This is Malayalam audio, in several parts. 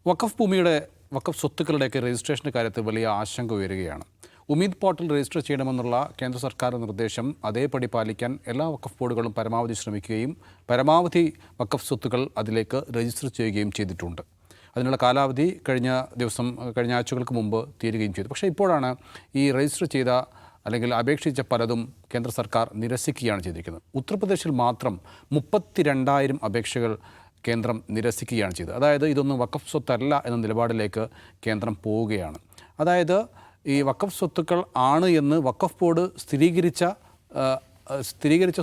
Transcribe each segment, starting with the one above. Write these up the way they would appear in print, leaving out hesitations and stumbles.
വഖഫ് ഭൂമിയുടെ വഖഫ് സ്വത്തുക്കളുടെയൊക്കെ രജിസ്ട്രേഷൻ്റെ കാര്യത്തിൽ വലിയ ആശങ്ക ഉയരുകയാണ്. ഉമീദ് പോർട്ടൽ രജിസ്റ്റർ ചെയ്യണമെന്നുള്ള കേന്ദ്ര സർക്കാർ നിർദ്ദേശം അതേപടി പാലിക്കാൻ എല്ലാ വഖഫ് ബോർഡുകളും പരമാവധി ശ്രമിക്കുകയും പരമാവധി വഖഫ് സ്വത്തുക്കൾ അതിലേക്ക് രജിസ്റ്റർ ചെയ്യുകയും ചെയ്തിട്ടുണ്ട്. അതിനുള്ള കാലാവധി കഴിഞ്ഞ ആഴ്ചകൾക്ക് മുമ്പ് തീരുകയും ചെയ്തു. പക്ഷേ ഇപ്പോഴാണ് ഈ രജിസ്റ്റർ ചെയ്ത അല്ലെങ്കിൽ അപേക്ഷിച്ച പലതും കേന്ദ്ര സർക്കാർ നിരസിക്കുകയാണ് ചെയ്തിരിക്കുന്നത്. ഉത്തർപ്രദേശിൽ മാത്രം 32,000 അപേക്ഷകൾ കേന്ദ്രം നിരസിക്കുകയാണ് ചെയ്തത്. അതായത് ഇതൊന്നും വഖഫ് സ്വത്തല്ല എന്ന നിലപാടിലേക്ക് കേന്ദ്രം പോവുകയാണ്. അതായത് ഈ വഖഫ് സ്വത്തുക്കൾ ആണ് എന്ന് വഖഫ് ബോർഡ് സ്ഥിരീകരിച്ച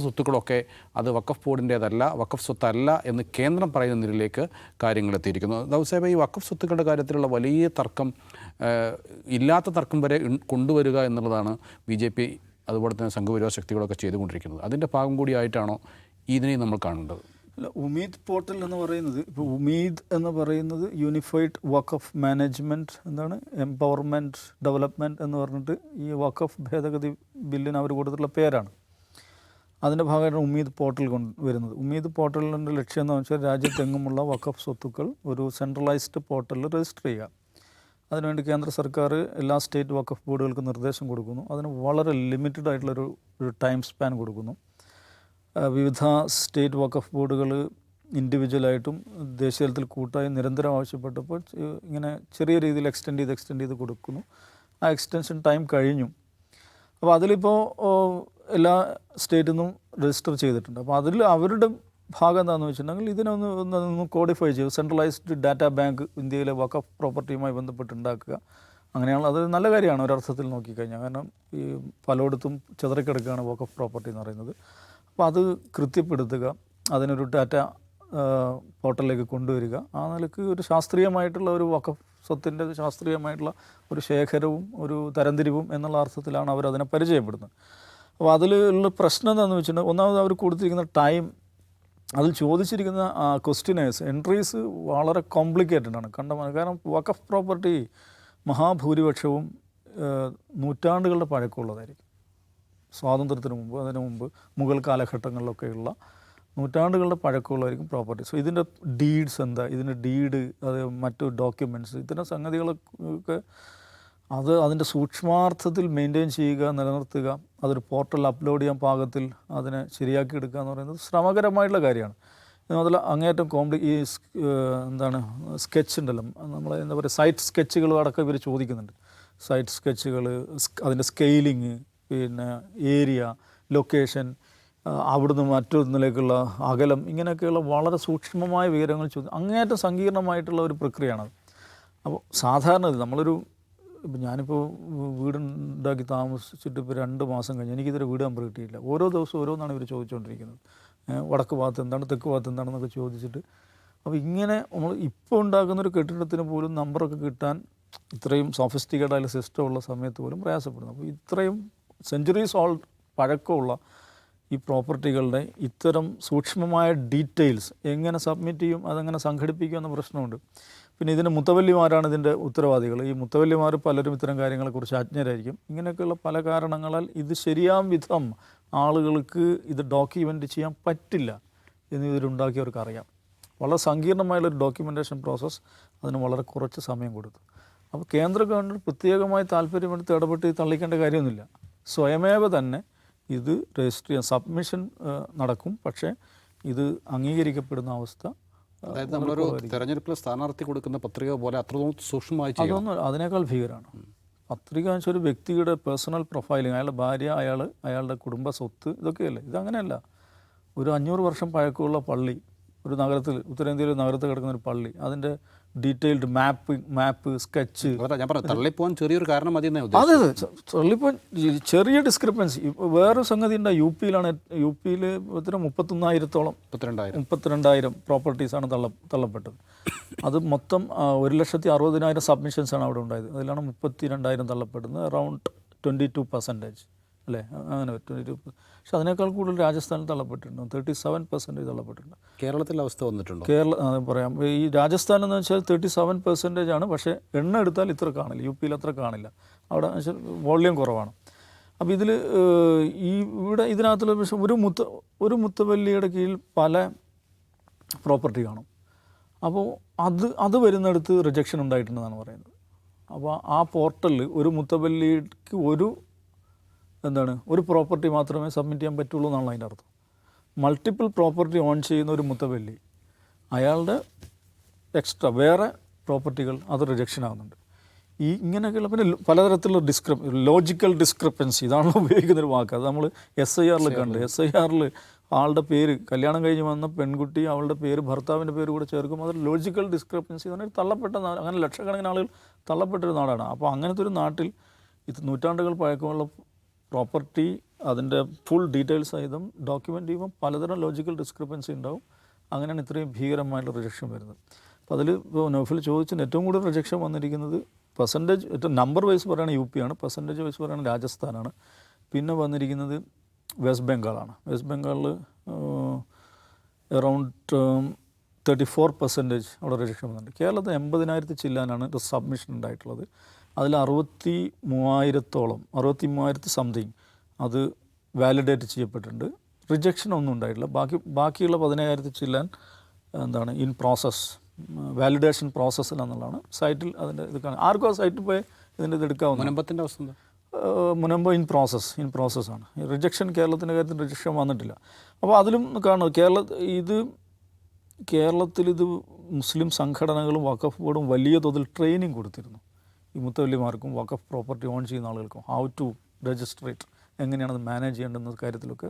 സ്വത്തുക്കളൊക്കെ അത് വഖഫ് ബോർഡിൻ്റേതല്ല, വഖഫ് സ്വത്തല്ല എന്ന് കേന്ദ്രം പറയുന്ന നിലയിലേക്ക് കാര്യങ്ങൾ എത്തിയിരിക്കുന്നു. ദൗസാബ്, ഈ വഖഫ് സ്വത്തുക്കളുടെ കാര്യത്തിലുള്ള വലിയ തർക്കം, ഇല്ലാത്ത തർക്കം വരെ കൊണ്ടുവരിക എന്നുള്ളതാണ് BJP അതുപോലെ തന്നെ സംഘപരിവാർ ശക്തികളൊക്കെ ചെയ്തുകൊണ്ടിരിക്കുന്നത്. അതിൻ്റെ ഭാഗം കൂടിയായിട്ടാണോ ഇതിനെ നമ്മൾ കാണേണ്ടത്? അല്ല, ഉമീദ് പോർട്ടൽ എന്ന് പറയുന്നത്, ഇപ്പോൾ ഉമീദ് എന്ന് പറയുന്നത് യൂണിഫൈഡ് വഖഫ് മാനേജ്മെൻറ്റ്, എന്താണ്, എംപവർമെൻറ്റ് ഡെവലപ്മെൻറ്റ് എന്ന് പറഞ്ഞിട്ട് ഈ വഖഫ് ഭേദഗതി ബില്ലിന് അവർ കൊടുത്തിട്ടുള്ള പേരാണ്. അതിൻ്റെ ഭാഗമായിട്ടാണ് ഉമീദ് പോർട്ടൽ വരുന്നത്. ഉമീദ് പോർട്ടലിൻ്റെ ലക്ഷ്യം എന്ന് വെച്ചാൽ രാജ്യത്തെങ്ങുമുള്ള വഖഫ് സ്വത്തുക്കൾ ഒരു സെൻട്രലൈസ്ഡ് പോർട്ടലിൽ രജിസ്റ്റർ ചെയ്യുക. അതിനുവേണ്ടി കേന്ദ്ര സർക്കാർ എല്ലാ സ്റ്റേറ്റ് വഖഫ് ബോർഡുകൾക്ക് നിർദ്ദേശം കൊടുക്കുന്നു. അതിന് വളരെ ലിമിറ്റഡ് ആയിട്ടുള്ളൊരു ടൈം സ്പാൻ കൊടുക്കുന്നു. വിവിധ സ്റ്റേറ്റ് വഖഫ് ബോർഡുകൾ ഇൻഡിവിജ്വലായിട്ടും ദേശീയ തലത്തിൽ കൂട്ടായി നിരന്തരം ആവശ്യപ്പെട്ടപ്പോൾ ഇങ്ങനെ ചെറിയ രീതിയിൽ എക്സ്റ്റെൻഡ് ചെയ്ത് കൊടുക്കുന്നു. ആ എക്സ്റ്റൻഷൻ ടൈം കഴിഞ്ഞു. അപ്പോൾ അതിലിപ്പോൾ എല്ലാ സ്റ്റേറ്റിൽ നിന്നും രജിസ്റ്റർ ചെയ്തിട്ടുണ്ട്. അപ്പോൾ അതിൽ അവരുടെ ഭാഗം എന്താണെന്ന് വെച്ചിട്ടുണ്ടെങ്കിൽ ഇതിനൊന്ന് കോഡിഫൈ ചെയ്തു, സെൻട്രലൈസ്ഡ് ഡാറ്റാ ബാങ്ക് ഇന്ത്യയിലെ വഖഫ് പ്രോപ്പർട്ടിയുമായി ബന്ധപ്പെട്ടുണ്ടാക്കുക. അങ്ങനെയാണ്, അത് നല്ല കാര്യമാണ് ഒരർത്ഥത്തിൽ നോക്കിക്കഴിഞ്ഞാൽ. കാരണം ഈ പലയിടത്തും ചിതറിക്കിടക്കുകയാണ് വഖഫ് പ്രോപ്പർട്ടി എന്ന് പറയുന്നത്. അപ്പോൾ അത് കൃത്യപ്പെടുത്തുക, അതിനൊരു ഡാറ്റ പോർട്ടലിലേക്ക് കൊണ്ടുവരിക. ആ നിലയ്ക്ക് ഒരു ശാസ്ത്രീയമായിട്ടുള്ള ഒരു വഖഫ് സ്വത്തിൻ്റെ ശാസ്ത്രീയമായിട്ടുള്ള ഒരു ശേഖരവും ഒരു തരംതിരിവും എന്നുള്ള അർത്ഥത്തിലാണ് അവരതിനെ പരിചയപ്പെടുന്നത്. അപ്പോൾ അതിലുള്ള പ്രശ്നം എന്താണെന്ന് വെച്ചിട്ടുണ്ടെങ്കിൽ, ഒന്നാമത് അവർ കൊടുത്തിരിക്കുന്ന ടൈം, അതിൽ ചോദിച്ചിരിക്കുന്ന ക്വസ്റ്റ്യനേഴ്സ് എൻട്രീസ് വളരെ കോംപ്ലിക്കേറ്റഡ് ആണ്. കാരണം വഖഫ് പ്രോപ്പർട്ടി മഹാഭൂരിപക്ഷവും നൂറ്റാണ്ടുകളുടെ പഴക്കമുള്ളതായിരിക്കും. സ്വാതന്ത്ര്യത്തിന് മുമ്പ്, അതിന് മുമ്പ് മുഗൾ കാലഘട്ടങ്ങളിലൊക്കെയുള്ള നൂറ്റാണ്ടുകളുടെ പഴക്കമുള്ളതായിരിക്കും പ്രോപ്പർട്ടി. സോ ഇതിൻ്റെ ഡീഡ്സ് എന്താ, ഇതിൻ്റെ ഡീഡ്, അത് മറ്റു ഡോക്യുമെൻറ്റ്സ്, ഇത്തരം സംഗതികളൊക്കെ അതിൻ്റെ സൂക്ഷ്മാർത്ഥത്തിൽ മെയിൻറ്റെയിൻ ചെയ്യുക, നിലനിർത്തുക, അതൊരു പോർട്ടൽ അപ്ലോഡ് ചെയ്യാൻ പാകത്തിൽ അതിനെ ശരിയാക്കി എടുക്കുക എന്ന് പറയുന്നത് ശ്രമകരമായിട്ടുള്ള കാര്യമാണ്. അതിൽ അങ്ങേറ്റം ഈ സ്കെച്ച് ഉണ്ടല്ലോ, നമ്മൾ എന്താ പറയുക, സൈറ്റ് സ്കെച്ചുകൾ അടക്കം ഇവർ ചോദിക്കുന്നുണ്ട്. സൈറ്റ് സ്കെച്ചുകൾ, അതിൻ്റെ സ്കെയിലിങ്, പിന്നെ ഏരിയ, ലൊക്കേഷൻ, അവിടുന്ന് മറ്റൊന്നിലേക്കുള്ള അകലം, ഇങ്ങനെയൊക്കെയുള്ള വളരെ സൂക്ഷ്മമായ വിവരങ്ങൾ അങ്ങേയറ്റം സങ്കീർണമായിട്ടുള്ള ഒരു പ്രക്രിയയാണത്. അപ്പോൾ സാധാരണ ഇപ്പം ഞാനിപ്പോൾ വീടുണ്ടാക്കി താമസിച്ചിട്ട് ഇപ്പോൾ 2 മാസം കഴിഞ്ഞ് എനിക്കിതൊരു വീട് നമ്പർ കിട്ടിയില്ല. ഓരോ ദിവസവും ഓരോന്നാണ് ഇവർ ചോദിച്ചുകൊണ്ടിരിക്കുന്നത്. വടക്ക് ഭാഗത്ത് എന്താണ്, തെക്ക് ഭാഗത്ത് എന്താണെന്നൊക്കെ ചോദിച്ചിട്ട്. അപ്പോൾ ഇങ്ങനെ നമ്മൾ ഇപ്പോൾ ഉണ്ടാക്കുന്നൊരു കെട്ടിടത്തിന് പോലും നമ്പറൊക്കെ കിട്ടാൻ ഇത്രയും സോഫിസ്റ്റിക്കേറ്റഡ് ആയ സിസ്റ്റം ഉള്ള സമയത്ത് പോലും പ്രയാസപ്പെടുന്നു. അപ്പോൾ ഇത്രയും സെഞ്ച്വറീസ് ഓൾഡ് പഴക്കമുള്ള ഈ പ്രോപ്പർട്ടികളുടെ ഇത്തരം സൂക്ഷ്മമായ ഡീറ്റെയിൽസ് എങ്ങനെ സബ്മിറ്റ് ചെയ്യും, അതെങ്ങനെ സംഘടിപ്പിക്കും എന്ന പ്രശ്നമുണ്ട്. പിന്നെ ഇതിൻ്റെ മുത്തവല്ലിമാരാണ് ഇതിൻ്റെ ഉത്തരവാദികൾ. ഈ മുത്തവല്ലിമാർ പലരും ഇത്തരം കാര്യങ്ങളെക്കുറിച്ച് അജ്ഞരായിരിക്കും. ഇങ്ങനെയൊക്കെയുള്ള പല കാരണങ്ങളാൽ ഇത് ശരിയാം വിധം ആളുകൾക്ക് ഇത് ഡോക്യുമെൻ്റ് ചെയ്യാൻ പറ്റില്ല എന്ന് ഇതിലുണ്ടാക്കിയവർക്ക് അറിയാം. വളരെ സങ്കീർണമായുള്ളൊരു ഡോക്യുമെൻറ്റേഷൻ പ്രോസസ്സ്, അതിന് വളരെ കുറച്ച് സമയം കൊടുത്തു. അപ്പോൾ കേന്ദ്ര ഗവൺമെൻറ് പ്രത്യേകമായി താല്പര്യമെടുത്ത് ഇടപെട്ട് തള്ളിക്കേണ്ട കാര്യമൊന്നുമില്ല. സ്വയമേവ തന്നെ ഇത് രജിസ്റ്റർ ചെയ്യാൻ സബ്മിഷൻ നടക്കും. പക്ഷേ ഇത് അംഗീകരിക്കപ്പെടുന്ന അവസ്ഥ, അതായത് നമ്മളൊരു തെരഞ്ഞെടുപ്പിൽ സ്ഥാനാർത്ഥി കൊടുക്കുന്ന പത്രിക പോലെ അത്രത്തോളം സൂക്ഷ്മമായി അതൊന്നും അതിനേക്കാൾ ഭീകരമാണ്. പത്രിക എന്ന് വെച്ചാൽ ഒരു വ്യക്തിയുടെ പേഴ്സണൽ പ്രൊഫൈലിങ്, അയാളുടെ ഭാര്യ, അയാളുടെ കുടുംബ സ്വത്ത്, ഇതൊക്കെയല്ലേ. ഇതങ്ങനെയല്ല. ഒരു 500 വർഷം പഴക്കമുള്ള പള്ളി, ഒരു നഗരത്തിൽ, ഉത്തരേന്ത്യയിൽ നഗരത്തിൽ കിടക്കുന്ന ഒരു പള്ളി, അതിൻ്റെ ഡീറ്റെയിൽഡ് മാപ്പ് സ്കെച്ച്. ഞാൻ പറഞ്ഞു തള്ളിപ്പോകാൻ ചെറിയൊരു കാരണം മതി. അതെ, തള്ളിപ്പോൻ ചെറിയ ഡിസ്ക്രിപ്പൻസി. വേറൊരു സംഗതി ഉണ്ട്, യു പിയിൽ 32,000 പ്രോപ്പർട്ടീസാണ് തള്ളപ്പെട്ടത്. അത് മൊത്തം 1,60,000 സബ്മിഷൻസാണ് അവിടെ ഉണ്ടായത്. അതിലാണ് 32,000 തള്ളപ്പെടുന്നത്. അറൗണ്ട് 22% അല്ലേ, അങ്ങനെ 22%. പക്ഷെ അതിനേക്കാൾ കൂടുതൽ രാജസ്ഥാനിൽ തള്ളപ്പെട്ടിട്ടുണ്ട്, 37% തള്ളപ്പെട്ടിട്ടുണ്ട്. കേരളത്തിലെ അവസ്ഥ വന്നിട്ടുണ്ടോ? പറയാം. ഈ രാജസ്ഥാൻ എന്ന് വെച്ചാൽ 37% ആണ്. പക്ഷേ എണ്ണം എടുത്താൽ ഇത്ര കാണില്ല, യു പിയിൽ അത്ര കാണില്ല. അവിടെ വെച്ചാൽ വോള്യം കുറവാണ്. അപ്പോൾ ഇവിടെ ഇതിനകത്തുള്ള വിഷയം, ഒരു മുത്തവല്ലിയുടെ കീഴിൽ പല പ്രോപ്പർട്ടി കാണും. അപ്പോൾ അത് വരുന്നിടത്ത് റിജക്ഷൻ ഉണ്ടായിട്ടുണ്ടെന്നാണ് പറയുന്നത്. അപ്പോൾ ആ പോർട്ടലിൽ ഒരു മുത്തവല്ലിക്ക് ഒരു പ്രോപ്പർട്ടി മാത്രമേ സബ്മിറ്റ് ചെയ്യാൻ പറ്റുള്ളൂ എന്നാണ് അതിൻ്റെ അർത്ഥം. മൾട്ടിപ്പിൾ പ്രോപ്പർട്ടി ഓൺ ചെയ്യുന്ന ഒരു മുത്തവല്ലി, അയാളുടെ എക്സ്ട്രാ വേറെ പ്രോപ്പർട്ടികൾ അത് റിജക്ഷൻ ആകുന്നുണ്ട്. ഇങ്ങനെയൊക്കെയുള്ള പിന്നെ പലതരത്തിലുള്ള ലോജിക്കൽ ഡിസ്ക്രിപ്പൻസി, ഇതാണല്ലോ ഉപയോഗിക്കുന്നൊരു വാക്ക്. അത് നമ്മൾ SIRൽ കണ്ട്. SIRൽ ആളുടെ പേര്, കല്യാണം കഴിഞ്ഞ് വന്ന പെൺകുട്ടി അവളുടെ പേര് ഭർത്താവിൻ്റെ പേര് കൂടെ ചേർക്കും. അതൊരു ലോജിക്കൽ ഡിസ്ക്രിപ്പൻസി എന്ന് പറഞ്ഞാൽ തള്ളപ്പെട്ട അങ്ങനെ ലക്ഷക്കണക്കിന് ആളുകൾ തള്ളപ്പെട്ടൊരു നാടാണ്. അപ്പോൾ അങ്ങനത്തെ ഒരു നാട്ടിൽ ഇത് നൂറ്റാണ്ടുകൾ പഴക്കമുള്ള പ്രോപ്പർട്ടി അതിൻ്റെ ഫുൾ ഡീറ്റെയിൽസ് സഹിതം ഡോക്യുമെൻ്റ് ചെയ്യുമ്പോൾ പലതരം ലോജിക്കൽ ഡിസ്ക്രിപ്പൻസി ഉണ്ടാവും. അങ്ങനെയാണ് ഇത്രയും ഭീകരമായിട്ടുള്ള റിജക്ഷൻ വരുന്നത്. അപ്പോൾ അതിൽ ഇപ്പോൾ നൗഫൽ ചോദിച്ചതിന് ഏറ്റവും കൂടുതൽ റിജക്ഷൻ വന്നിരിക്കുന്നത് പെർസെൻറ്റേജ്, ഏറ്റവും നമ്പർ വൈസ് പറയുകയാണെങ്കിൽ UP ആണ്, പെർസെൻറ്റേജ് വൈസ് പറയുകയാണെങ്കിൽ രാജസ്ഥാനാണ്, പിന്നെ വന്നിരിക്കുന്നത് വെസ്റ്റ് ബംഗാളാണ്. വെസ്റ്റ് ബംഗാളിൽ അറൗണ്ട് 34% അവിടെ റിജക്ഷൻ വന്നിട്ടുണ്ട്. കേരളത്തിൽ 80,000 ചില്ലാനാണ് സബ്മിഷൻ ഉണ്ടായിട്ടുള്ളത്. അതിൽ 63,000 സംതിങ് അത് വാലിഡേറ്റ് ചെയ്യപ്പെട്ടിട്ടുണ്ട്. റിജക്ഷൻ ഒന്നും ഉണ്ടായിട്ടില്ല. ബാക്കിയുള്ള 15,000 ചില്ലാൻ ഇൻ പ്രോസസ്, വാലിഡേഷൻ പ്രോസസ്സിലാണെന്നുള്ളതാണ് സൈറ്റിൽ അതിൻ്റെ ഇത് കാണാം. ആർക്കും ആ സൈറ്റിൽ പോയി ഇതിൻ്റെ ഇത് എടുക്കാവുന്ന. മുനമ്പത്തിൻ്റെ അവസ്ഥ എന്താ? മുനമ്പ് ഇൻ പ്രോസസ്സാണ്. റിജക്ഷൻ കേരളത്തിൻ്റെ കാര്യത്തിൽ റിജക്ഷൻ വന്നിട്ടില്ല. അപ്പോൾ അതിലും കാണും കേരളത്തിൽ മുസ്ലിം സംഘടനകളും വഖഫ് ബോർഡും വലിയ തോതിൽ ട്രെയിനിങ് കൊടുത്തിരുന്നു ഈ മുത്തവല്ലിമാർക്കും വഖഫ് പ്രോപ്പർട്ടി ഓൺ ചെയ്യുന്ന ആളുകൾക്കും. ഹൗ ടു രജിസ്റ്റർ ഇറ്റ്, എങ്ങനെയാണ് അത് മാനേജ് ചെയ്യേണ്ടുന്ന കാര്യത്തിലൊക്കെ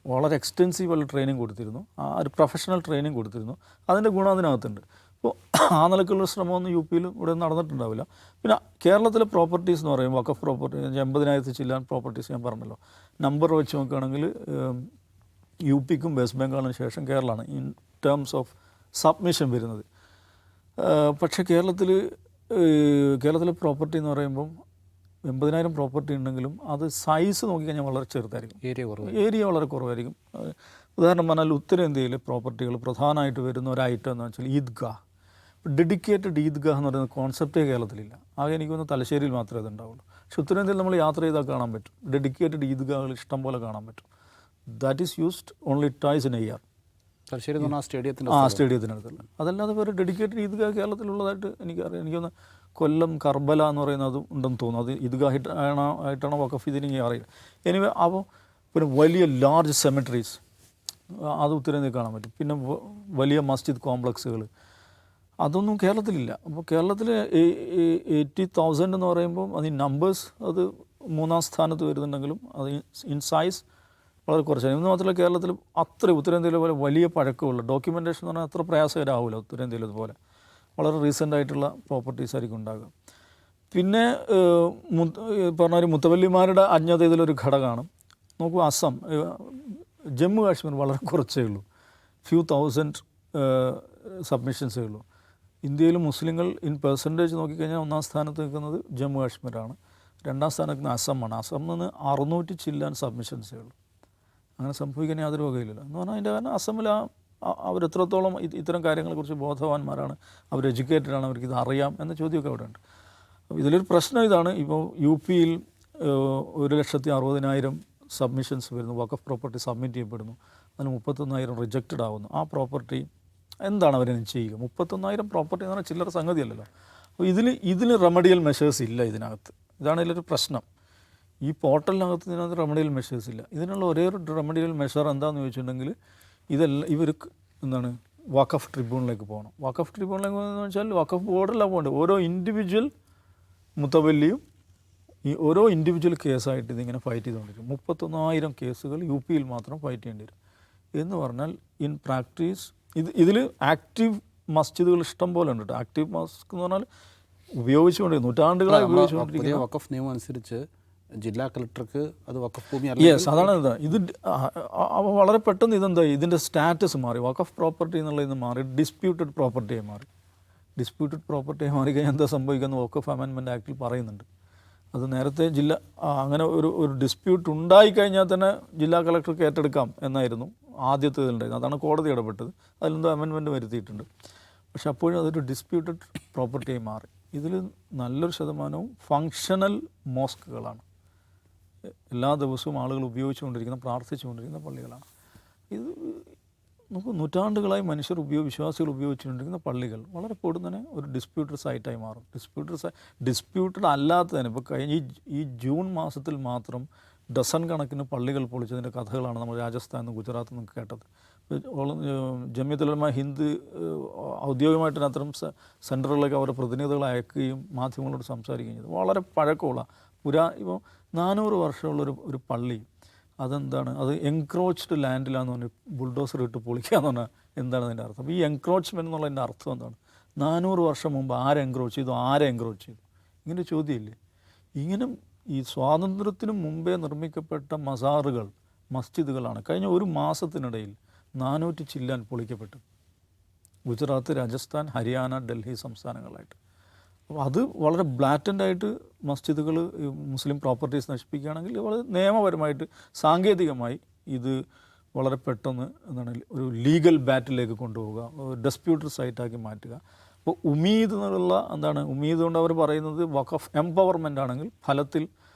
വളരെ എക്സ്റ്റെൻസീവായുള്ള ട്രെയിനിങ് കൊടുത്തിരുന്നു. ഒരു പ്രൊഫഷണൽ ട്രെയിനിങ് കൊടുത്തിരുന്നു. അതിൻ്റെ ഗുണം അതിനകത്തുണ്ട്. അപ്പോൾ ആ നിലക്കുള്ള ശ്രമമൊന്നും UPയിൽ ഇവിടെ നടന്നിട്ടുണ്ടാവില്ല. പിന്നെ കേരളത്തിലെ പ്രോപ്പർട്ടീസ് എന്ന് പറയുമ്പോൾ വഖഫ് പ്രോപ്പർട്ടി 80,000 ചില്ലാൻ പ്രോപ്പർട്ടീസ് ഞാൻ പറഞ്ഞല്ലോ. നമ്പർ വെച്ച് നോക്കുകയാണെങ്കിൽ UPക്കും വെസ്റ്റ് ബംഗാളിന് ശേഷം കേരളമാണ് ഇൻ ടേംസ് ഓഫ് സബ്മിഷൻ വരുന്നത്. പക്ഷേ കേരളത്തിലെ പ്രോപ്പർട്ടി എന്ന് പറയുമ്പം 80,000 പ്രോപ്പർട്ടി ഉണ്ടെങ്കിലും അത് സൈസ് നോക്കിക്കഴിഞ്ഞാൽ വളരെ ചെറുതായിരിക്കും, ഏരിയ വളരെ കുറവായിരിക്കും. ഉദാഹരണം പറഞ്ഞാൽ ഉത്തരേന്ത്യയിലെ പ്രോപ്പർട്ടികൾ പ്രധാനമായിട്ട് വരുന്ന ഒരു ഐറ്റം എന്ന് വെച്ചാൽ ഈദ്ഗാഹ്. ഡെഡിക്കേറ്റഡ് ഈദ്ഗാഹ് എന്ന് പറയുന്ന കോൺസെപ്റ്റേ കേരളത്തിലില്ല. ആകെ എനിക്ക് തോന്നുന്നു തലശ്ശേരിയിൽ മാത്രമേ അത് ഉണ്ടാവുള്ളൂ. പക്ഷേ ഉത്തരേന്ത്യയിൽ നമ്മൾ യാത്ര ചെയ്താൽ കാണാൻ പറ്റും ഡെഡിക്കേറ്റഡ് ഈദ്ഗാഹുകൾ ഇഷ്ടം പോലെ കാണാൻ പറ്റും. That is used only twice in A year. Thalassery എന്ന് പറഞ്ഞാൽ സ്റ്റേഡിയത്തിനടുത്തുള്ള. അതല്ലാതെ വേറെ ഡെഡിക്കേറ്റഡ് ഈദ്ഗാഹ് കേരളത്തിലുള്ളതായിട്ട് എനിക്കറിയാം. എനിക്കൊന്ന് കൊല്ലം കർബല എന്ന് പറയുന്നത് ഉണ്ടെന്ന് തോന്നുന്നു. അത് ഈദ്ഗാഹ് ആയിട്ടാണോ വഖഫ് ഇതിന് അറിയില്ല. എനിവേ അപ്പോൾ പിന്നെ വലിയ ലാർജ് സെമിട്രീസ് അത് ഉത്തരേന്ത്യയിൽ കാണാൻ പറ്റും. പിന്നെ വലിയ മസ്ജിദ് കോംപ്ലക്സുകൾ അതൊന്നും കേരളത്തിലില്ല. അപ്പോൾ കേരളത്തിൽ 80,000 എന്ന് പറയുമ്പോൾ അത് ഈ നമ്പേഴ്സ് അത് 3ാം സ്ഥാനത്ത് വരുന്നുണ്ടെങ്കിലും അത് ഇൻ സൈസ് വളരെ കുറച്ചാണ്. ഇന്ന് മാത്രമല്ല കേരളത്തിൽ ഉത്തരേന്ത്യയിലെ പോലെ വലിയ പഴക്കമുള്ള ഡോക്യുമെൻറ്റേഷൻ എന്ന് പറഞ്ഞാൽ അത്ര പ്രയാസകരമാവില്ല ഉത്തരേന്ത്യയിലതുപോലെ. വളരെ റീസെൻ്റ് ആയിട്ടുള്ള പ്രോപ്പർട്ടീസ് ആയിരിക്കും ഉണ്ടാകുക. പിന്നെ പറഞ്ഞ ഒരു മുത്തവല്ലിമാരുടെ അജ്ഞത ഇതിലൊരു ഘടകമാണ്. നോക്കൂ, അസം, ജമ്മു കാശ്മീർ വളരെ കുറച്ചേ ഉള്ളൂ, ഫ്യൂ തൗസൻഡ് സബ്മിഷൻസേ ഉള്ളൂ. ഇന്ത്യയിൽ മുസ്ലിങ്ങൾ ഇൻ പെർസെൻറ്റേജ് നോക്കിക്കഴിഞ്ഞാൽ 1ാം സ്ഥാനത്ത് നിൽക്കുന്നത് ജമ്മു കാശ്മീരാണ്, 2ാം സ്ഥാനത്ത് നിൽക്കുന്നത് അസമാണ്. അസമിൽ നിന്ന് 600 ചില്ലാൻ സബ്മിഷൻസേ ഉള്ളൂ. അങ്ങനെ സംഭവിക്കാൻ യാതൊരു വകയില്ല എന്ന് പറഞ്ഞാൽ അതിൻ്റെ കാരണം അസമിൽ അവരെത്രത്തോളം ഇത്തരം കാര്യങ്ങളെക്കുറിച്ച് ബോധവാന്മാരാണ്, അവർ എഡ്യൂക്കേറ്റഡാണ്, അവർക്ക് ഇത് അറിയാം എന്ന ചോദ്യമൊക്കെ അവിടെ ഉണ്ട്. അപ്പോൾ ഇതിലൊരു പ്രശ്നം ഇതാണ്. ഇപ്പോൾ UPയിൽ 1,60,000 സബ്മിഷൻസ് വരുന്നു, വഖഫ് പ്രോപ്പർട്ടി സബ്മിറ്റ് ചെയ്യപ്പെടുന്നു, അതിന് 31,000 റിജക്റ്റഡ് ആവുന്നു. ആ പ്രോപ്പർട്ടി എന്താണ് അവരതിന് ചെയ്യുക? 31,000 പ്രോപ്പർട്ടി എന്ന് പറഞ്ഞാൽ ചില്ലറ സംഗതിയല്ലല്ലോ. അപ്പോൾ ഇതിന് റെമഡിയൽ മെഷേഴ്സ് ഇല്ല ഇതിനകത്ത്. ഇതാണ് ഇതിലൊരു പ്രശ്നം. ഈ പോർട്ടലിനകത്ത് ഇതിനകത്ത് റെമഡിയൽ മെഷേഴ്സ് ഇല്ല. ഇതിനുള്ള ഒരേ ഒരു റെമഡിയൽ മെഷർ എന്താണെന്ന് ചോദിച്ചിട്ടുണ്ടെങ്കിൽ ഇവർക്ക് വഖഫ് ട്രിബ്യൂണലിലേക്ക് പോകണം. വഖഫ് ട്രിബ്യൂണലിലേക്ക് പോകുന്നതെന്ന് വെച്ചാൽ വഖഫ് ബോർഡിലാണ് പോകേണ്ടത്. ഓരോ ഇൻഡിവിജ്വൽ മുത്തവല്ലിയും ഓരോ ഇൻഡിവിജ്വൽ കേസായിട്ട് ഇതിങ്ങനെ ഫൈറ്റ് ചെയ്തുകൊണ്ടിരിക്കും. 31,000 കേസുകൾ UPയിൽ മാത്രം ഫൈറ്റ് ചെയ്യേണ്ടി വരും എന്ന് പറഞ്ഞാൽ ഇൻ പ്രാക്ടീസ് ഇതിൽ ആക്റ്റീവ് മസ്ജിദുകൾ ഇഷ്ടം പോലെ ഉണ്ട് കേട്ടോ. ആക്റ്റീവ് മസ്ജിദ് എന്ന് പറഞ്ഞാൽ ഉപയോഗിച്ചുകൊണ്ടിരിക്കും, നൂറ്റാണ്ടുകളായി ഉപയോഗിച്ചുകൊണ്ടിരിക്കുന്ന വഖഫ് നിയമം അനുസരിച്ച് ജില്ലാ കളക്ടർക്ക് അത് വഖഫ് ഭൂമി. യെസ്, അതാണ് ഇത്. വളരെ പെട്ടെന്ന് ഇതിൻ്റെ സ്റ്റാറ്റസ് മാറി. വഖഫ് പ്രോപ്പർട്ടി എന്നുള്ളതിൽ മാറി ഡിസ്പ്യൂട്ടഡ് പ്രോപ്പർട്ടിയായി മാറി. ഡിസ്പ്യൂട്ടഡ് പ്രോപ്പർട്ടിയായി മാറിക്കഴിഞ്ഞാൽ എന്താ സംഭവിക്കുന്നത് വഖഫ് അമെൻമെൻറ്റ് ആക്ടിൽ പറയുന്നുണ്ട്. അത് നേരത്തെ അങ്ങനെ ഒരു ഡിസ്പ്യൂട്ട് ഉണ്ടായിക്കഴിഞ്ഞാൽ തന്നെ ജില്ലാ കളക്ടർക്ക് ഏറ്റെടുക്കാം എന്നായിരുന്നു ആദ്യത്തെ ഇതിലുണ്ടായിരുന്നത്. അതാണ് കോടതി ഇടപെട്ടത്. അതിലെന്തോ അമെൻമെൻറ്റ് വരുത്തിയിട്ടുണ്ട്. പക്ഷെ അപ്പോഴും അതൊരു ഡിസ്പ്യൂട്ടഡ് പ്രോപ്പർട്ടിയായി മാറി. ഇതിൽ നല്ലൊരു ശതമാനവും ഫങ്ഷണൽ മോസ്കുകളാണ്. എല്ലാ ദിവസവും ആളുകൾ ഉപയോഗിച്ചുകൊണ്ടിരിക്കുന്ന, പ്രാർത്ഥിച്ചുകൊണ്ടിരിക്കുന്ന പള്ളികളാണ്. ഇത് നമുക്ക് നൂറ്റാണ്ടുകളായി മനുഷ്യർ വിശ്വാസികൾ ഉപയോഗിച്ചുകൊണ്ടിരിക്കുന്ന പള്ളികൾ വളരെ പൊടുന്നനെ ഒരു ഡിസ്പ്യൂട്ടഡ് സൈറ്റായി മാറും. ഡിസ്പ്യൂട്ടഡ് അല്ലാത്തതിന് ഇപ്പോൾ കഴിഞ്ഞ ഈ ജൂൺ മാസത്തിൽ മാത്രം ഡസൺ കണക്കിന് പള്ളികൾ പൊളിച്ചതിൻ്റെ കഥകളാണ് നമ്മൾ രാജസ്ഥാനിൽ നിന്ന് ഗുജറാത്തിൽ നിന്ന് കേട്ടത്. ജമിയത്തുൽ ഉലമ ഹിന്ദ് ഔദ്യോഗികമായിട്ട് അത്തരം സെൻറ്ററുകളിലേക്ക് അവരുടെ പ്രതിനിധികളെ അയക്കുകയും മാധ്യമങ്ങളോട് സംസാരിക്കുകയും ചെയ്തു. വളരെ പഴക്കമുള്ള ഇപ്പോൾ 400 വർഷമുള്ള ഒരു പള്ളി, അതെന്താണ്, അത് എൻക്രോച്ച്ഡ് ലാൻഡിലാന്ന് പറഞ്ഞാൽ ബുൾഡോസർ ഇട്ട് പൊളിക്കുക എന്ന് പറഞ്ഞാൽ എന്താണ് അതിൻ്റെ അർത്ഥം? അപ്പോൾ ഈ എൻക്രോച്ച്മെൻറ്റ് എന്നുള്ളതിൻ്റെ അർത്ഥം എന്താണ്? 400 വർഷം മുമ്പ് ആരെ എൻക്രോച്ച് ചെയ്തു, ആരെ എൻക്രോച്ച് ചെയ്തു? ഇങ്ങനെ ചോദ്യമില്ലേ? ഇങ്ങനെ ഈ സ്വാതന്ത്ര്യത്തിന് മുമ്പേ നിർമ്മിക്കപ്പെട്ട മസാറുകൾ, മസ്ജിദുകളാണ് കഴിഞ്ഞ ഒരു മാസത്തിനിടയിൽ 400 ചില്ലാൻ പൊളിക്കപ്പെട്ടു. ഗുജറാത്ത്, രാജസ്ഥാൻ, ഹരിയാന, ഡൽഹി സംസ്ഥാനങ്ങളായിട്ട്. അപ്പോൾ അത് വളരെ ബ്ലാറ്റൻ്റായിട്ട് മസ്ജിദുകൾ, മുസ്ലിം പ്രോപ്പർട്ടീസ് നശിപ്പിക്കുകയാണെങ്കിൽ വളരെ നിയമപരമായിട്ട് സാങ്കേതികമായി ഇത് വളരെ പെട്ടെന്ന് എന്താണ് ഒരു ലീഗൽ ബാറ്റിലേക്ക് കൊണ്ടുപോവുക, ഡിസ്പ്യൂട്ടഡ് സൈറ്റാക്കി മാറ്റുക. അപ്പോൾ ഉമീദ് എന്നുള്ള എന്താണ്, ഉമീദ് കൊണ്ട് അവർ പറയുന്നത് വഖഫ് എംപവർമെൻ്റ് ആണെങ്കിൽ ഫലത്തിൽ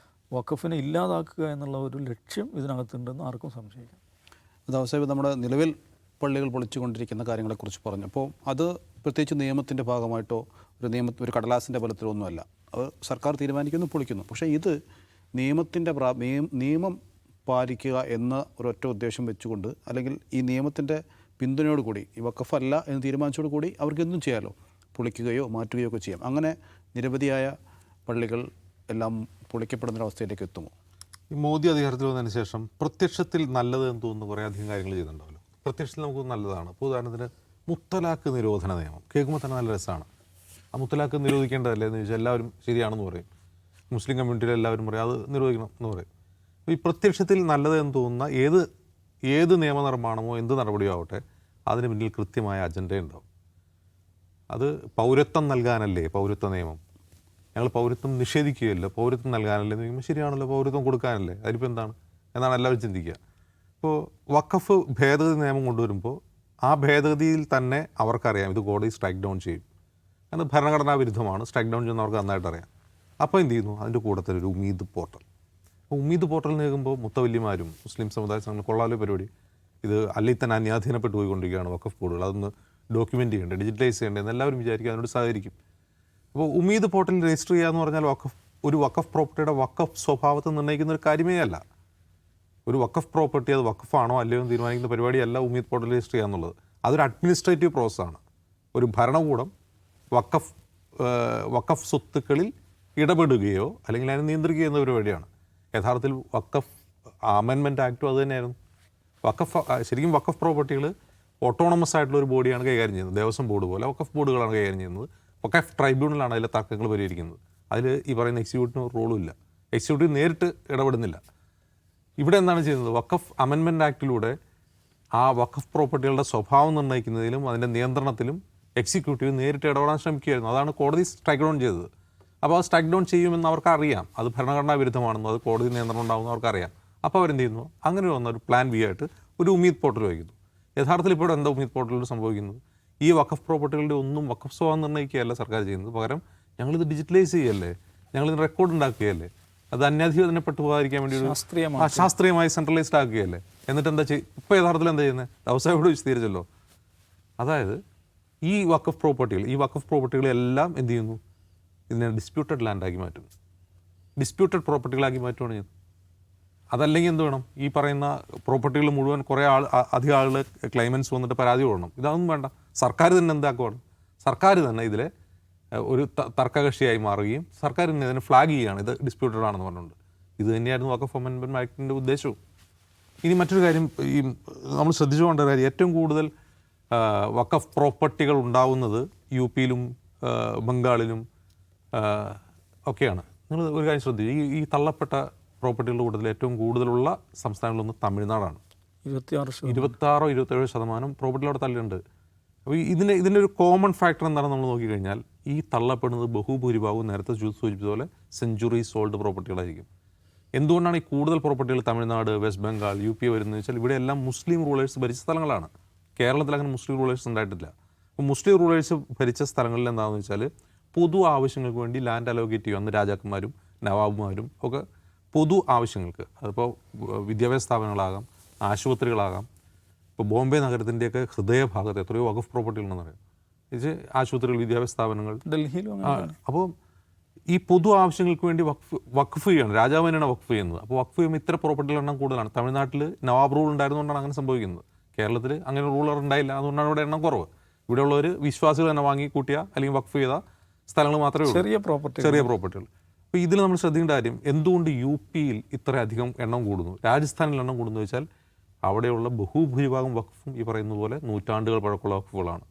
വഖഫിനെ ഇല്ലാതാക്കുക എന്നുള്ള ഒരു ലക്ഷ്യം ഇതിനകത്തുണ്ടെന്ന് ആർക്കും സംശയിക്കാം. സാഹിബ്, നമ്മുടെ നിലവിൽ പള്ളികൾ പൊളിച്ചുകൊണ്ടിരിക്കുന്ന കാര്യങ്ങളെക്കുറിച്ച് പറഞ്ഞു. അപ്പോൾ അത് പ്രത്യേകിച്ച് നിയമത്തിൻ്റെ ഭാഗമായിട്ടോ ഒരു കടലാസിൻ്റെ ബലത്തിലോ ഒന്നുമല്ല. അത് സർക്കാർ തീരുമാനിക്കുന്നു, പൊളിക്കുന്നു. പക്ഷേ ഇത് നിയമം പാലിക്കുക എന്ന ഒരൊറ്റ ഉദ്ദേശം വെച്ചുകൊണ്ട്, അല്ലെങ്കിൽ ഈ നിയമത്തിൻ്റെ പിന്തുണയോടുകൂടി, ഈ വഖഫല്ല എന്ന് തീരുമാനിച്ചോടുകൂടി അവർക്ക് എന്തും ചെയ്യാമല്ലോ, പൊളിക്കുകയോ മാറ്റുകയോ ഒക്കെ ചെയ്യാം. അങ്ങനെ നിരവധിയായ പള്ളികൾ എല്ലാം പൊളിക്കപ്പെടുന്നൊരവസ്ഥയിലേക്ക് എത്തുമോ? ഈ മോദി അധികാരത്തിൽ വന്നതിന് ശേഷം പ്രത്യക്ഷത്തിൽ നല്ലത് എന്ന് തോന്നുന്ന കുറേ അധികം കാര്യങ്ങൾ ചെയ്യുന്നുണ്ടാവല്ലോ. പ്രത്യക്ഷത്തിൽ നമുക്ക് നല്ലതാണ്. ഇപ്പോൾ ഉദാഹരണത്തിന് മുത്തലാഖ് നിരോധന നിയമം കേൾക്കുമ്പോൾ തന്നെ നല്ല രസമാണ്. ആ മുത്തലാഖ് നിരോധിക്കേണ്ടതല്ലേ എന്ന് ചോദിച്ചാൽ എല്ലാവരും ശരിയാണെന്ന് പറയും. മുസ്ലിം കമ്മ്യൂണിറ്റിയിൽ എല്ലാവരും പറയും അത് നിരോധിക്കണം എന്ന് പറയും. ഈ പ്രത്യക്ഷത്തിൽ നല്ലത് എന്ന് തോന്നുന്ന ഏത് നിയമനിർമ്മാണമോ എന്ത് നടപടിയോ ആവട്ടെ, അതിന് പിന്നിൽ കൃത്യമായ അജണ്ട ഉണ്ടാവും. അത് പൗരത്വം നൽകാനല്ലേ പൗരത്വ നിയമം? ഞങ്ങൾ പൗരത്വം നിഷേധിക്കുകയല്ലോ, പൗരത്വം നൽകാനല്ലേ എന്ന് ചോദിക്കുമ്പോൾ ശരിയാണല്ലോ, പൗരത്വം കൊടുക്കാനല്ലേ, അതിലിപ്പോൾ എന്താണ് എന്നാണ് എല്ലാവരും ചിന്തിക്കുക. ഇപ്പോൾ വഖഫ് ഭേദഗതി നിയമം കൊണ്ടുവരുമ്പോൾ ആ ഭേദഗതിയിൽ തന്നെ അവർക്കറിയാം ഇത് കോടതി സ്ട്രൈക്ക് ഡൗൺ ചെയ്യും, അത് ഭരണഘടനാ വിരുദ്ധമാണ്, സ്ട്രൈക്ക് ഡൗൺ ചെയ്യുന്ന അവർക്ക് നന്നായിട്ട് അറിയാം. അപ്പോൾ എന്ത് ചെയ്യുന്നു, അതിൻ്റെ കൂട്ടത്തിൽ ഒരു ഉമീദ് പോർട്ടൽ. അപ്പോൾ ഉമീദ് പോർട്ടൽ കേൾക്കുമ്പോൾ മുത്തവല്ലിമാരും മുസ്ലിം സമുദായ സംഘങ്ങൾ കൊള്ളാലോ പരിപാടി, ഇത് അല്ലെങ്കിൽ തന്നെ അന്യാധീനപ്പെട്ടു പോയിക്കൊണ്ടിരിക്കുകയാണ് വഖഫ് ബോർഡുകൾ, അതൊന്ന് ഡോക്യുമെൻ്റ് ചെയ്യേണ്ടത്, ഡിജിറ്റലൈസ് ചെയ്യേണ്ടതെന്ന് എല്ലാവരും വിചാരിക്കുക, അതിനോട് സഹകരിക്കും. അപ്പോൾ ഉമീദ് പോർട്ടലിൽ രജിസ്റ്റർ ചെയ്യുക എന്ന് പറഞ്ഞാൽ ഒരു വഖഫ് പ്രോപ്പർട്ടിയുടെ വഖഫ് സ്വഭാവത്തെ നിർണ്ണയിക്കുന്ന ഒരു കാര്യമേ അല്ല. ഒരു വഖഫ് പ്രോപ്പർട്ടി അത് വഖഫാണോ അല്ലയോ എന്ന് തീരുമാനിക്കുന്ന പരിപാടിയല്ല ഉമീദ് പോർട്ടലിൽ രജിസ്റ്റർ ചെയ്യുക എന്നുള്ളത്. അതൊരു അഡ്മിനിസ്ട്രേറ്റീവ് പ്രോസസ്സാണ്. ഒരു ഭരണകൂടം വഖഫ് സ്വത്തുക്കളിൽ ഇടപെടുകയോ അല്ലെങ്കിൽ അതിനെ നിയന്ത്രിക്കുകയോ എന്ന പരിപാടിയാണ്. യഥാർത്ഥത്തിൽ വഖഫ് അമെൻമെൻറ്റ് ആക്റ്റും അത് തന്നെയായിരുന്നു. ശരിക്കും വഖഫ് പ്രോപ്പർട്ടികൾ ഓട്ടോണമസ് ആയിട്ടുള്ള ഒരു ബോഡിയാണ് കൈകാര്യം ചെയ്യുന്നത്. ദേവസ്വം ബോർഡ് പോലെ വഖഫ് ബോർഡുകളാണ് കൈകാര്യം ചെയ്യുന്നത്. വഖഫ് ട്രൈബ്യൂണലാണ് അതിലെ തർക്കങ്ങൾ പരിഹരിക്കുന്നത്. അതിൽ ഈ പറയുന്ന എക്സിക്യൂട്ടീവിന് റോളും ഇല്ല, എക്സിക്യൂട്ടീവ് നേരിട്ട് ഇടപെടുന്നില്ല. ഇവിടെ എന്താണ് ചെയ്യുന്നത്, വഖഫ് അമെൻമെൻറ്റ് ആക്ടിലൂടെ ആ വഖഫ് പ്രോപ്പർട്ടികളുടെ സ്വഭാവം നിർണ്ണയിക്കുന്നതിലും അതിൻ്റെ നിയന്ത്രണത്തിലും എക്സിക്യൂട്ടീവ് നേരിട്ട് ഇടപെടാൻ ശ്രമിക്കുകയായിരുന്നു. അതാണ് കോടതി സ്ട്രൈക്ക് ഡൗൺ ചെയ്തത്. അപ്പോൾ അത് സ്ട്രൈക്ക് ഡൗൺ ചെയ്യുമെന്ന് അവർക്കറിയാം, അത് ഭരണഘടനാ വിരുദ്ധമാണെന്നോ അത് കോടതി നിയന്ത്രണം ഉണ്ടാകുമെന്ന് അവർക്കറിയാം. അപ്പോൾ അവരെന്ത് ചെയ്യുന്നു, അങ്ങനെ വന്ന ഒരു പ്ലാൻ ബി ആയിട്ട് ഒരു ഉമീദ് പോർട്ടൽ വയ്ക്കുന്നു. യഥാർത്ഥത്തിൽ ഇപ്പോൾ എന്താ ഉമീദ് പോർട്ടലിൽ സംഭവിക്കുന്നത്, ഈ വഖഫ് പ്രോപ്പർട്ടികളുടെ ഒന്നും വഖഫ് സ്വഭാവം നിർണ്ണയിക്കുകയല്ല സർക്കാർ ചെയ്യുന്നത്, പകരം ഞങ്ങളിത് ഡിജിറ്റലൈസ് ചെയ്യല്ലേ, ഞങ്ങളിത് റെക്കോർഡ് ഉണ്ടാക്കുകയല്ലേ, അത് അന്യാധീനപ്പെട്ടു പോകാതിരിക്കാൻ വേണ്ടി ഒരു ശാസ്ത്രീയമായി സെൻട്രലൈസ്ഡ് ആക്കുകയല്ലേ. എന്നിട്ട് എന്താ ഇപ്പോൾ യഥാർത്ഥത്തിൽ എന്താ ചെയ്യുന്നത്, വ്യവസായോട് വിശദീകരിച്ചല്ലോ. അതായത് ഈ വഖഫ് പ്രോപ്പർട്ടികളെല്ലാം എന്ത് ചെയ്യുന്നു, ഇതിനെ ഡിസ്പ്യൂട്ടഡ് ലാൻഡാക്കി മാറ്റുന്നു, ഡിസ്പ്യൂട്ടഡ് പ്രോപ്പർട്ടികളാക്കി മാറ്റുകയാണ് ചെയ്യുന്നത്. അതല്ലെങ്കിൽ എന്ത് വേണം, ഈ പറയുന്ന പ്രോപ്പർട്ടികൾ മുഴുവൻ കുറേ അധികം ആളുകൾ ക്ലൈമൻസ് വന്നിട്ട് പരാതി കൊടുക്കണം. ഇതൊന്നും വേണ്ട, സർക്കാർ തന്നെ എന്താക്കുവാണ്, സർക്കാർ തന്നെ ഇതിലെ ഒരു തർക്കകക്ഷിയായി മാറുകയും സർക്കാർ തന്നെ ഇതിനെ ഫ്ലാഗ് ചെയ്യുകയാണ്, ഇത് ഡിസ്പ്യൂട്ടഡ് ആണെന്ന് പറഞ്ഞുകൊണ്ട്. ഇത് തന്നെയായിരുന്നു വഖഫ് അമെൻമെൻറ്റ് ആക്ടിൻ്റെ ഉദ്ദേശവും. ഇനി മറ്റൊരു കാര്യം, ഈ നമ്മൾ ശ്രദ്ധിച്ചുകൊണ്ട കാര്യം, ഏറ്റവും കൂടുതൽ വഖഫ് പ്രോപ്പർട്ടികൾ ഉണ്ടാവുന്നത് യു പിയിലും ബംഗാളിലും ഒക്കെയാണ്. നിങ്ങൾ ഒരു കാര്യം ശ്രദ്ധിച്ചു, ഈ തള്ളപ്പെട്ട പ്രോപ്പർട്ടികളുടെ കൂട്ടത്തിൽ ഏറ്റവും കൂടുതലുള്ള സംസ്ഥാനങ്ങളൊന്ന് തമിഴ്നാടാണ്. 26-27% പ്രോപ്പർട്ടികൾ അവിടെ തള്ളിയുണ്ട്. അപ്പോൾ ഇതിൻ്റെ ഒരു കോമൺ ഫാക്ടർ എന്താണെന്ന് നമ്മൾ നോക്കിക്കഴിഞ്ഞാൽ, ഈ തള്ളപ്പെടുന്നത് ബഹുഭൂരിഭാഗവും നേരത്തെ സൂചിപ്പിച്ച പോലെ സെഞ്ചുറി സോൾഡ് പ്രോപ്പർട്ടികളായിരിക്കും. എന്തുകൊണ്ടാണ് ഈ കൂടുതൽ പ്രോപ്പർട്ടികൾ തമിഴ്നാട്, വെസ്റ്റ് ബംഗാൾ, യു പി വരുന്നത് വെച്ചാൽ ഇവിടെ എല്ലാം മുസ്ലിം റൂളേഴ്സ് ഭരിച്ച സ്ഥലങ്ങളാണ്. കേരളത്തിൽ അങ്ങനെ മുസ്ലിം റൂളേഴ്സ് ഉണ്ടായിട്ടില്ല. അപ്പോൾ മുസ്ലിം റൂളേഴ്സ് ഭരിച്ച സ്ഥലങ്ങളിൽ എന്താണെന്ന് വെച്ചാൽ പൊതു ആവശ്യങ്ങൾക്ക് വേണ്ടി ലാൻഡ് അലോക്കേറ്റ് ചെയ്യും. അന്ന് രാജാക്കന്മാരും നവാബുമാരും ഒക്കെ പൊതു ആവശ്യങ്ങൾക്ക്, അതിപ്പോൾ വിദ്യാഭ്യാസ സ്ഥാപനങ്ങളാകാം, ആശുപത്രികളാകാം, ഇപ്പോൾ ബോംബെ നഗരത്തിൻ്റെയൊക്കെ ഹൃദയഭാഗത്ത് എത്രയോ വഖഫ് പ്രോപ്പർട്ടികളുണ്ടെന്ന് അറിയാം. ഇത് ആശുപത്രികൾ, വിദ്യാഭ്യാസ സ്ഥാപനങ്ങൾ. ഡൽഹിയിലും അപ്പോൾ ഈ പൊതു ആവശ്യങ്ങൾക്ക് വേണ്ടി വഖഫ് ചെയ്യണം. രാജാവ് തന്നെയാണ് വഖഫ് ചെയ്യുന്നത്. അപ്പോൾ വഖഫ് ചെയ്യുമ്പോൾ ഇത്ര പ്രോപ്പർട്ടികളുടെ എണ്ണം കൂടുതലാണ്. തമിഴ്നാട്ടിൽ നവാബ് റൂൾ ഉണ്ടായിരുന്നുകൊണ്ടാണ് അങ്ങനെ സംഭവിക്കുന്നത്. കേരളത്തിൽ അങ്ങനെ റൂളർ ഉണ്ടായില്ല, അതുകൊണ്ടാണ് ഇവിടെ എണ്ണം കുറവ്. ഇവിടെയുള്ളവർ വിശ്വാസികൾ തന്നെ വാങ്ങി കൂട്ടിയ അല്ലെങ്കിൽ വഖഫ് ചെയ്ത സ്ഥലങ്ങൾ മാത്രമേ ഉള്ളൂ, ചെറിയ പ്രോപ്പർട്ടികൾ. അപ്പോൾ ഇതിൽ നമ്മൾ ശ്രദ്ധിക്കേണ്ട കാര്യം, എന്തുകൊണ്ട് യു പിയിൽ ഇത്രയധികം എണ്ണം കൂടുന്നു, രാജസ്ഥാനിൽ എണ്ണം കൂടുന്നു വെച്ചാൽ അവിടെയുള്ള ബഹുഭൂരിഭാഗം വഖഫും ഈ പറയുന്ന പോലെ നൂറ്റാണ്ടുകൾ പഴക്കമുള്ള വഖഫുകളാണ്.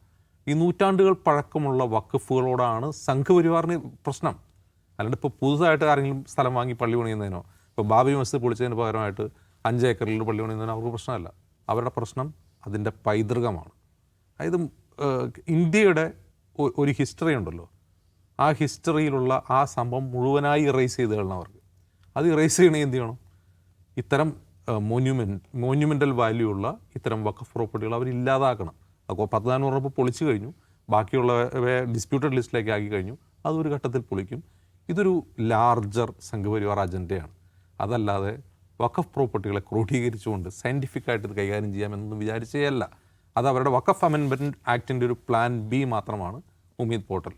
ഈ നൂറ്റാണ്ടുകൾ പഴക്കമുള്ള വഖഫുകളോടാണ് സംഘപരിവാറിന് പ്രശ്നം. അല്ലാണ്ട് ഇപ്പോൾ പുതുതായിട്ട് ആരെങ്കിലും സ്ഥലം വാങ്ങി പള്ളി പണിയുന്നതിനോ, ഇപ്പോൾ ബാബരി മസ്ജിദ് പൊളിച്ചതിന് പകരമായിട്ട് 5 ഏക്കറിൽ പള്ളി പണിയുന്നതിനോ അവർക്ക് പ്രശ്നമല്ല. അവരുടെ പ്രശ്നം അതിൻ്റെ പൈതൃകമാണ്. അതായത് ഇന്ത്യയുടെ ഒരു ഹിസ്റ്ററി ഉണ്ടല്ലോ, ആ ഹിസ്റ്ററിയിലുള്ള ആ സംഭവം മുഴുവനായി ഇറേസ് ചെയ്ത് കളണം അവർക്ക്. അത് ഇറേസ് ചെയ്യണമെങ്കിൽ എന്ത് ചെയ്യണം? ഇത്തരം മോന്യുമെൻ്റൽ വാല്യൂ ഉള്ള ഇത്തരം വഖഫ് പ്രോപ്പർട്ടികൾ അവർ ഇല്ലാതാക്കണം. അപ്പോൾ 10,400 പറഞ്ഞപ്പോൾ പൊളിച്ചു കഴിഞ്ഞു, ബാക്കിയുള്ളവയെ ഡിസ്പ്യൂട്ടഡ് ലിസ്റ്റിലേക്ക് ആക്കി കഴിഞ്ഞു, അതൊരു ഘട്ടത്തിൽ പൊളിക്കും. ഇതൊരു ലാർജർ സംഘപരിവാർ അജണ്ടയാണ്. അതല്ലാതെ വഖഫ് പ്രോപ്പർട്ടികളെ ക്രോഡീകരിച്ചുകൊണ്ട് സയൻറ്റിഫിക്കായിട്ട് ഇത് കൈകാര്യം ചെയ്യാമെന്നൊന്നും വിചാരിച്ചേ അല്ല. അത് അവരുടെ വഖഫ് അമെൻമെൻറ്റ് ആക്ടിൻ്റെ ഒരു പ്ലാൻ ബി മാത്രമാണ് ഉമീദ് പോർട്ടൽ.